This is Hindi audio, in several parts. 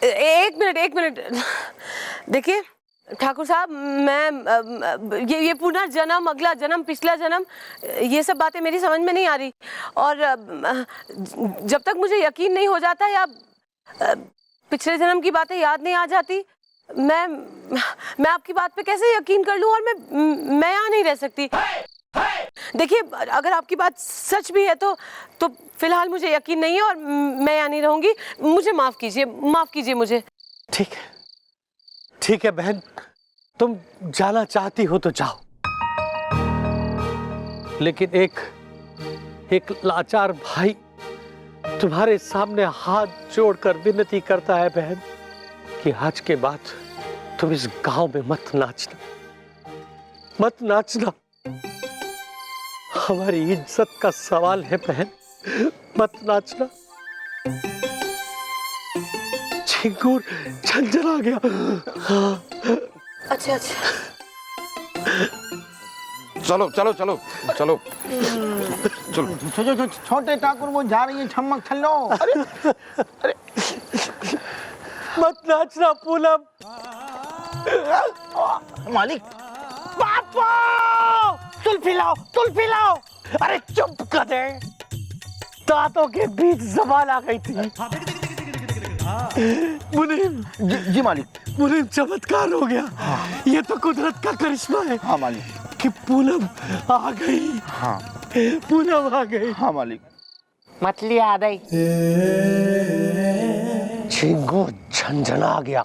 एक मिनट देखिए ठाकुर साहब, मैं ये पुनर्जन्म, अगला जन्म, पिछला जन्म, ये सब बातें मेरी समझ में नहीं आ रही। और जब तक मुझे यकीन नहीं हो जाता या पिछले जन्म की बातें याद नहीं आ जाती, मैं आपकी बात पे कैसे यकीन कर लूं? और मैं यहाँ नहीं रह सकती। देखिए अगर आपकी बात सच भी है तो फिलहाल मुझे यकीन नहीं है और मैं यहाँ नहीं रहूंगी। मुझे माफ कीजिए मुझे। ठीक है बहन, तुम जाना चाहती हो तो जाओ, लेकिन एक लाचार भाई तुम्हारे सामने हाथ जोड़कर विनती करता है बहन कि आज के बाद तुम इस गांव में मत नाचना। हमारी इज्जत का सवाल है बहन, मत नाचना। झिंगूर झंझना गया। अच्छा चलो चलो चलो चलो चलो। छोटे ठाकुर वो जा रही है छमक छल्लो। अरे मत नाचना पूनम। मालिक पापा तुल पिलाओ। अरे चुप कर दे, दांतों के बीच जबान आ गई थी। मुनीम जी मालिक। मुनीम चमत्कार हो गया। हाँ। ये तो कुदरत का करिश्मा है। हाँ मालिक। कि पूनम आ गई। हाँ पूनम आ गई। हाँ मालिक। मछली आ गई। झिंगू झंझना आ गया।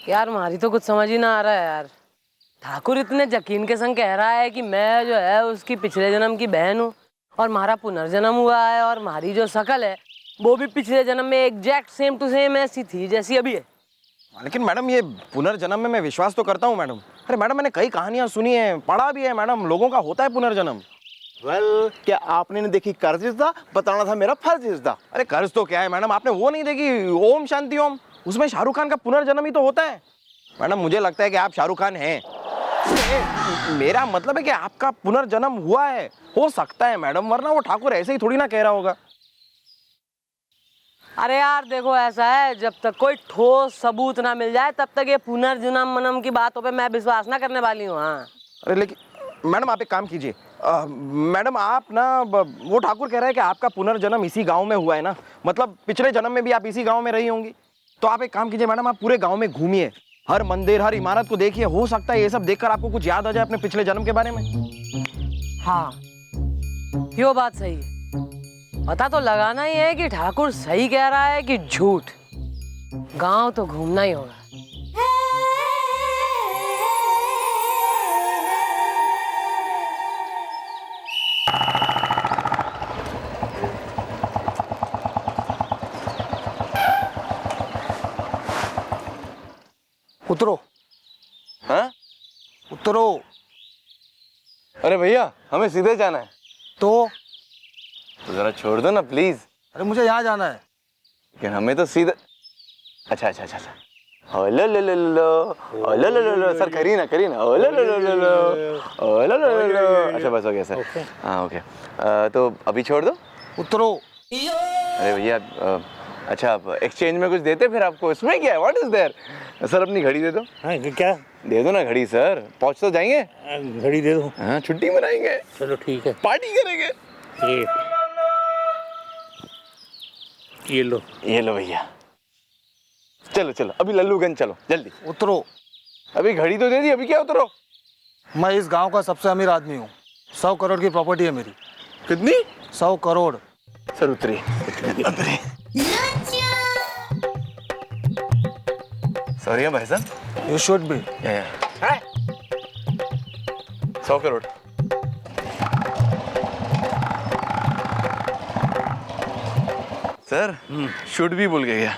यार हमारी तो कुछ समझ ही ना आ रहा है यार। ठाकुर इतने यकीन के संग कह रहा है कि मैं जो है उसकी पिछले जन्म की बहन हूँ और हमारा पुनर्जन्म हुआ है और हमारी जो शकल है वो भी पिछले जन्म में एग्जैक्ट सेम टू सेम ऐसी थी जैसी अभी है। लेकिन मैडम ये पुनर्जन्म में मैं विश्वास तो करता हूँ मैडम। अरे मैडम मैंने कई कहानियां सुनी है, पढ़ा भी है मैडम, लोगों का होता है पुनर्जन्म। क्या आपने नहीं देखी कर्जदा? बताना था मेरा फर्जदा। अरे कर्ज तो क्या है मैडम, आपने वो नहीं देखी ओम शांति ओम? उसमें शाहरुख खान का पुनर्जन्म ही तो होता है। मैडम मुझे लगता है कि आप शाहरुख खान हैं। मेरा मतलब है कि आपका पुनर्जन्म हुआ है, हो सकता है मैडम, वरना वो ठाकुर ऐसे ही थोड़ी ना कह रहा होगा। अरे यार देखो ऐसा है, जब तक कोई ठोस सबूत ना मिल जाए तब तक ये पुनर्जन्म मनम की बातों पे मैं विश्वास ना करने वाली हूँ। हाँ अरे लेकिन मैडम आप एक काम कीजिए, मैडम आप ना वो ठाकुर कह रहा है कि आपका पुनर्जन्म इसी गांव में हुआ है ना, मतलब पिछले जन्म में भी आप इसी गांव में रही होंगी। तो आप एक काम कीजिए मैडम, आप पूरे गांव में घूमिए, हर मंदिर हर इमारत को देखिए, हो सकता है ये सब देखकर आपको कुछ याद आ जाए अपने पिछले जन्म के बारे में। हाँ यो बात सही है। पता तो लगाना ही है कि ठाकुर सही कह रहा है कि झूठ। गांव तो घूमना ही होगा। उतरो। हाँ? उतरो। अरे भैया हमें सीधे जाना है। तो जरा छोड़ दो ना प्लीज। अरे मुझे यहाँ जाना है। लेकिन हमें तो सीधा। अच्छा अच्छा अच्छा अच्छा। ओलो लो लो लो ओलो लो लो लो सर, करी ना ओलो लो लो लो लो ओलो लो लो लो। अच्छा बस हो गया सर। हाँ ओके। तो अभी छोड़ दो। उतरो। अरे भैया अच्छा एक्सचेंज में कुछ देते फिर आपको, इसमें क्या है, व्हाट इज देयर? सर अपनी घड़ी दे दो। हाँ क्या दे दो ना घड़ी सर, पहुंच तो जाएंगे। घड़ी दे दो। हाँ छुट्टी मनाएंगे, चलो ठीक है, पार्टी करेंगे। ये लो भैया। चलो चलो अभी लल्लूगंज चलो जल्दी। उतरो। अभी घड़ी तो दे दी, अभी क्या उतरो? मैं इस गांव का सबसे अमीर आदमी हूँ। 100 करोड़ की प्रॉपर्टी है मेरी। कितनी? 100 करोड़। सर उतरिए। सॉरी भाई साहब। You should be. 100 crore. Sir should भी भूल गया।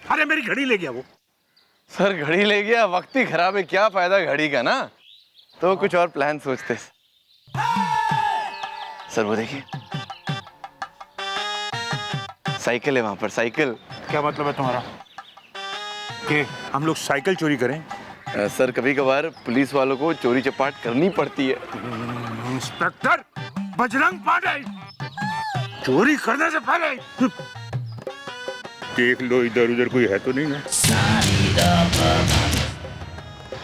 अरे मेरी घड़ी ले गया वो। सर घड़ी ले गया, वक्त ही खराब है, क्या फायदा घड़ी का ना, तो कुछ और प्लान सोचते। सर वो देखिए साइकिल है वहां पर, साइकिल। क्या मतलब है तुम्हारा कि हम लोग साइकिल चोरी करें? सर कभी कभार पुलिस वालों को चोरी चपाट करनी पड़ती है। इंस्पेक्टर बजरंग पांडे, चोरी करने से पहले देख लो इधर उधर कोई है तो नहीं है।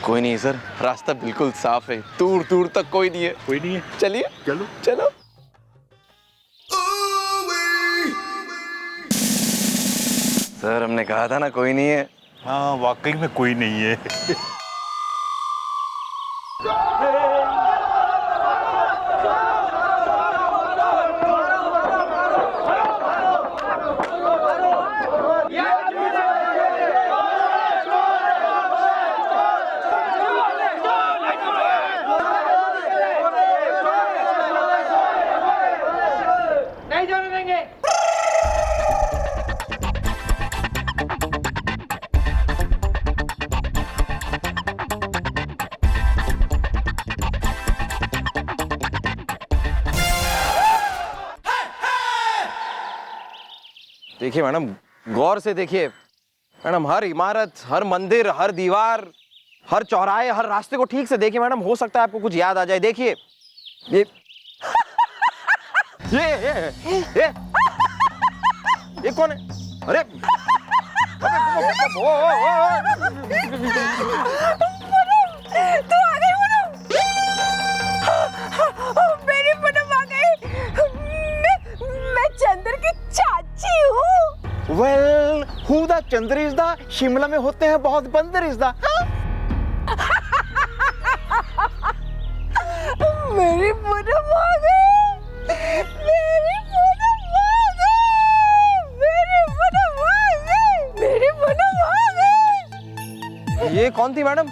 कोई नहीं सर, रास्ता बिल्कुल साफ है, दूर दूर तक कोई नहीं है। कोई नहीं है, चलिए चलो चलो। सर हमने कहा था ना कोई नहीं है। हाँ वाकई में कोई नहीं है। देखिए मैडम, गौर से देखिए मैडम, हर इमारत, हर मंदिर, हर दीवार, हर चौराहे, हर रास्ते को ठीक से देखिए मैडम। हो सकता है आपको कुछ याद आ जाए। देखिए ये कौन है? अरे तू आ गई पूनम। मेरी पूनम आ गई। मैं चंद्र की चाची हूँ। Well who the Chandra is the, Shimla में होते हैं बहुत बंदर इज द। मेरी पूनम आ गई। मेरी पूनम आ गई। मेरी पूनम आ गई। मेरी पूनम आ गई। ये कौन थी मैडम?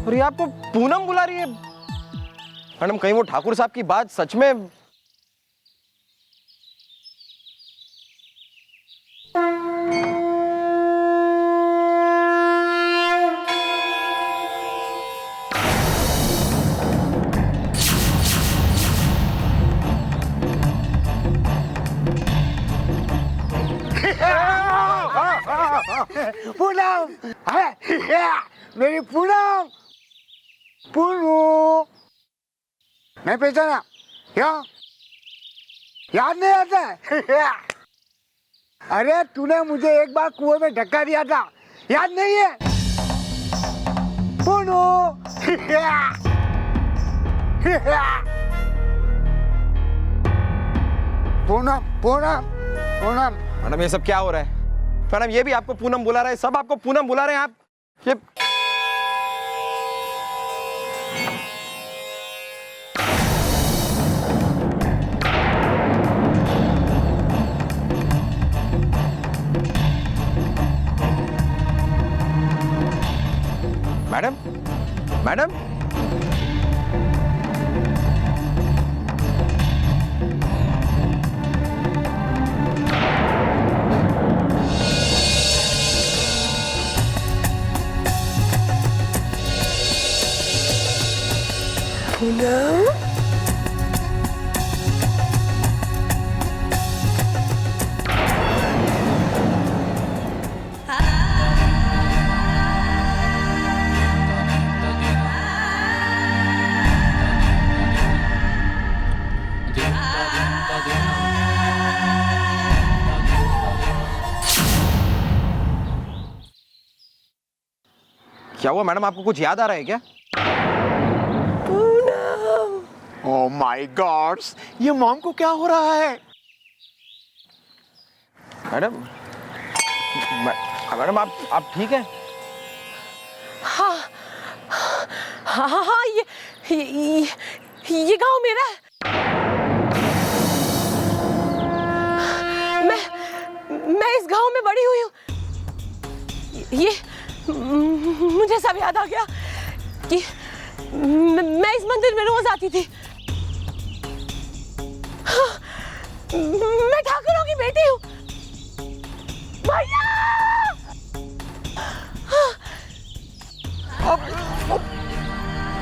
और ये आपको पूनम बुला रही है? मैडम कहीं वो ठाकुर साहब की बात सच में? पूनम, मेरी पूनम, पूनू, मैं पहचाना क्या? याद नहीं आता है? अरे तूने मुझे एक बार कुएं में धक्का दिया था, याद नहीं है? पूनू, पूनम, पूनम, पूनम। मैडम ये सब क्या हो रहा है? मैडम ये भी आपको पूनम बुला रहा है, सब आपको पूनम बुला रहे हैं। आप ये मैडम, मैडम पूनम, क्या हुआ मैडम? आपको कुछ याद आ रहा है क्या? ओह माय गॉड्स, ये मॉम को क्या हो रहा है? मैडम, मैडम आप ठीक है? हाँ हाँ हाँ हाँ, ये गांव मेरा है। मैं इस गांव में बड़ी हुई हूँ। ये मुझे सब याद आ गया कि मैं इस मंदिर में रोज आती थी। हाँ, मैं ठाकुरों की बेटी हूँ। भैया!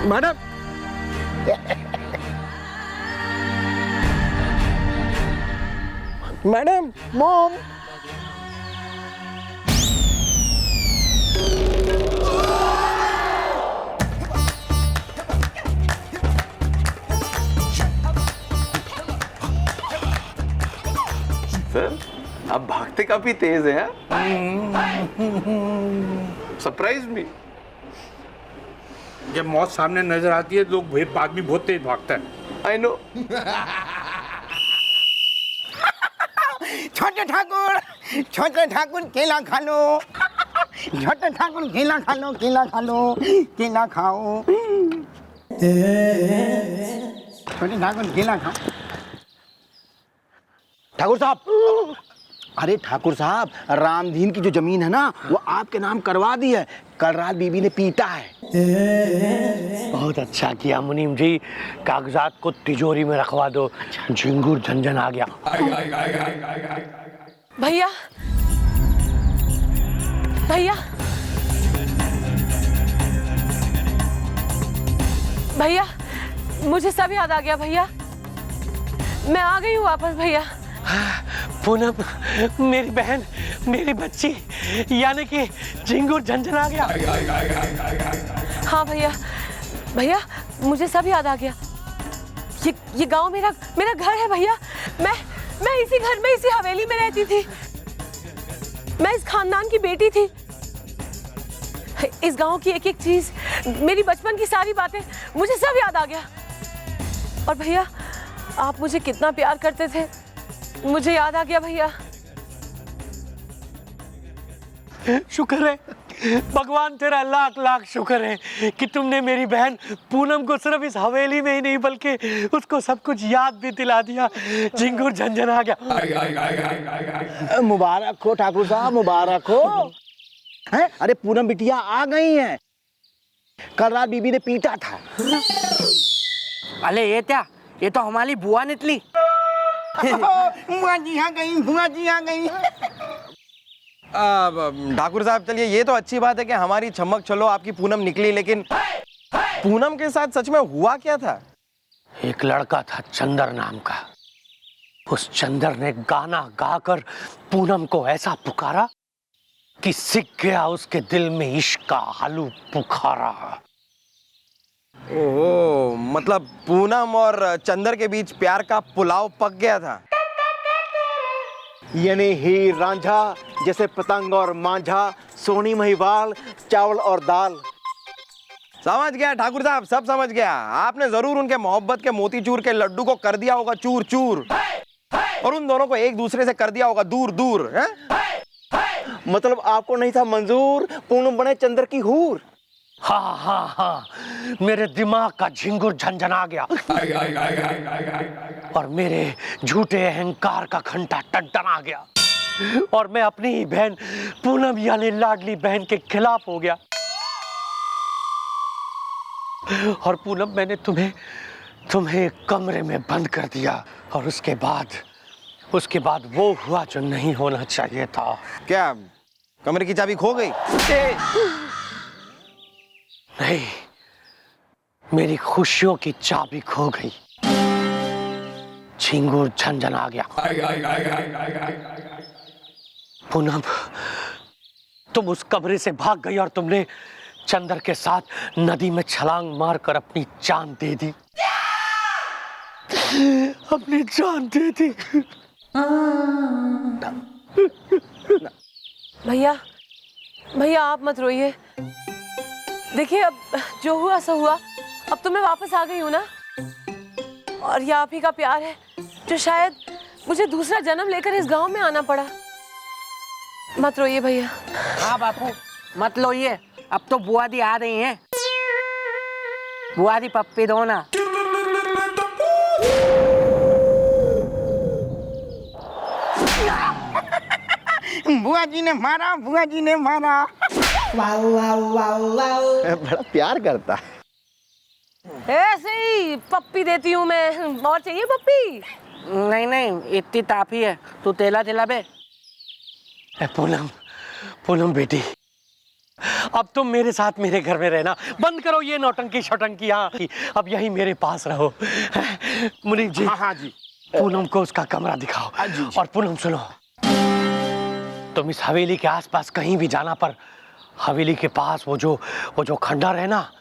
मैडम मैडम, मॉम, सर आप भागते काफी तेज हैं। Surprise me. जब मौत सामने नजर आती है तो आदमी बहुत तेज भागता है। I know. छोटे ठाकुर केला खा लो। छोटे ठाकुर केला खा लो, केला खा लो, केला खाओ। छोटे ठाकुर केला खाओ। ठाकुर साहब, अरे ठाकुर साहब, रामधीन की जो जमीन है ना वो आपके नाम करवा दी है। कल रात बीबी ने पीटा है। बहुत अच्छा किया मुनीम जी, कागजात को तिजोरी में रखवा दो। झिंगुर झंझन आ गया। भैया भैया भैया, मुझे सब याद आ गया भैया। मैं आ गई हूँ वापस भैया। पूनम, मेरी बहन, मेरी बच्ची, यानी कि झिंगुर झंझन आ गया। हाँ भैया, भैया मुझे सब याद आ गया। ये गांव मेरा घर है भैया। मैं इसी घर में, इसी हवेली में रहती थी। मैं इस खानदान की बेटी थी। इस गांव की एक एक चीज, मेरी बचपन की सारी बातें, मुझे सब याद आ गया। और भैया आप मुझे कितना प्यार करते थे, मुझे याद आ गया भैया। शुक्र है भगवान, तेरा लाख लाख शुक्र है कि तुमने मेरी बहन पूनम को सिर्फ इस हवेली में ही नहीं बल्कि उसको सब कुछ याद भी दिला दिया। झिंगुर झंझन आ गया। मुबारक हो ठाकुर साहब, मुबारक हो। हैं? अरे पूनम बिटिया आ गई हैं। कल रात बीबी ने पीटा था। अरे ये क्या, ये तो हमारी बुआ निकली। बुआ जी आ गई, बुआ जी आ गई। ठाकुर साहब चलिए, ये तो अच्छी बात है कि हमारी चमक चलो आपकी पूनम निकली, लेकिन पूनम के साथ सच में हुआ क्या था? एक लड़का था चंदर नाम का। उस चंदर ने गाना गाकर पूनम को ऐसा पुकारा कि सीख गया उसके दिल में इश्क का आलू बुखारा। ओह, मतलब पूनम और चंदर के बीच प्यार का पुलाव पक गया था। यानी हीर रांझा जैसे पतंग और मांझा, सोनी महिवाल चावल और दाल। समझ गया ठाकुर साहब, सब समझ गया। आपने जरूर उनके मोहब्बत के मोतीचूर के लड्डू को कर दिया होगा चूर चूर, और उन दोनों को एक दूसरे से कर दिया होगा दूर दूर। मतलब आपको नहीं था मंजूर पूनम बने चंदर की हूर। हाँ हाँ हाँ, मेरे दिमाग का झिंगुर झंझन आ गया और मेरे झूठे अहंकार का घंटा टन आ गया और मैं अपनी ही बहन पूनम यानी लाडली बहन के खिलाफ हो गया। और पूनम, मैंने तुम्हें एक कमरे में बंद कर दिया और उसके बाद वो हुआ जो नहीं होना चाहिए था। क्या कमरे की चाबी खो गई? नहीं, मेरी खुशियों की चाबी खो गई। झिंगुर झंझन आ गया। पूनम, तुम उस कमरे से भाग गई और तुमने चंदर के साथ नदी में छलांग मारकर अपनी जान दे दी। अपनी जान दे दी। भैया आप मत रोइए। देखिए, अब जो हुआ सो हुआ। अब तो मैं वापस आ गई हूँ ना, और ये आप ही का प्यार है जो शायद मुझे दूसरा जन्म लेकर इस गांव में आना पड़ा। मत रोइए भैया। हाँ बापू मत लोइए, अब तो बुआ दी आ रही हैं। बुआ दी पप्पी दो ना। बुआ जी ने मारा, बुआ जी ने मारा। बड़ा प्यार करता है। ऐसे ही पप्पी देती हूँ मैं। और चाहिए पप्पी? नहीं, इतनी ताफी है, तू तेला तेला बे। पूनम बेटी, अब तुम मेरे साथ मेरे घर में रहना। बंद करो ये नौटंकी शौटंकी। यहाँ अब यही मेरे पास रहो। मुनीम जी, हाँ जी, पूनम को उसका कमरा दिखाओ। और पूनम सुनो, तुम इस हवेली के आसपास कहीं भी जाना, पर हवेली के पास वो जो खंडर है ना,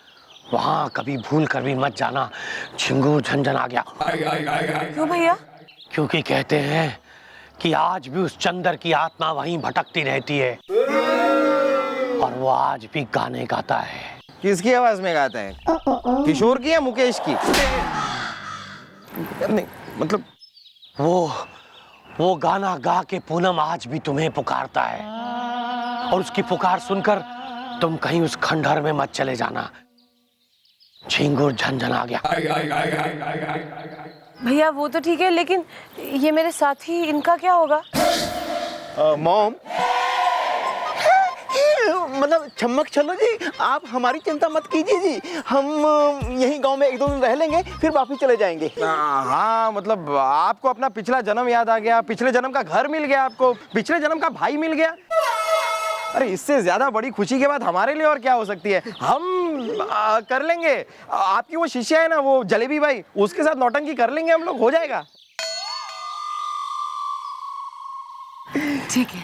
वहां कभी भूल कर भी मत जाना। झिंगुर झंझन आ गया। क्यों भैया? क्योंकि कहते हैं कि आज भी उस चंदर की आत्मा वहीं भटकती रहती है और वो आज भी गाने गाता है। किसकी आवाज में गाता है? किशोर की या मुकेश की? नहीं मतलब वो गाना गा के पूनम आज भी तुम्हें पुकारता है और उसकी पुकार सुनकर तुम कहीं उस खंडहर में मत चले जाना। झिंगुर झंझन आ गया। भैया वो तो ठीक है, लेकिन ये मेरे साथी, इनका क्या होगा? मॉम, मतलब छमक चलो जी, आप हमारी चिंता मत कीजिए जी। हम यहीं गांव में 1-2 दिन रह लेंगे, फिर वापिस चले जाएंगे। हाँ मतलब आपको अपना पिछला जन्म याद आ गया, पिछले जन्म का घर मिल गया, आपको पिछले जन्म का भाई मिल गया। अरे इससे ज्यादा बड़ी खुशी के बाद हमारे लिए और क्या हो सकती है। हम कर लेंगे। आपकी वो शिष्य है ना, वो जलेबी भाई, उसके साथ नौटंकी कर लेंगे हम लोग, हो जाएगा। ठीक है,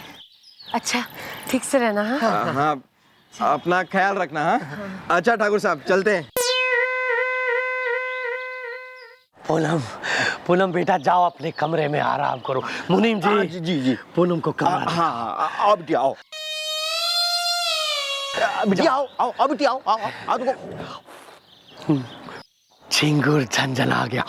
अच्छा ठीक से रहना। हाँ हाँ अपना ख्याल रखना। हाँ अच्छा ठाकुर साहब चलते हैं। पूनम बेटा जाओ अपने कमरे में आराम करो। मुनीम जी जी पूनम को कमरा हाँ आओ बिटिया आओ। बिटिया आओ बिटिया आओ देखो। झिंगुर झंझन आ गया।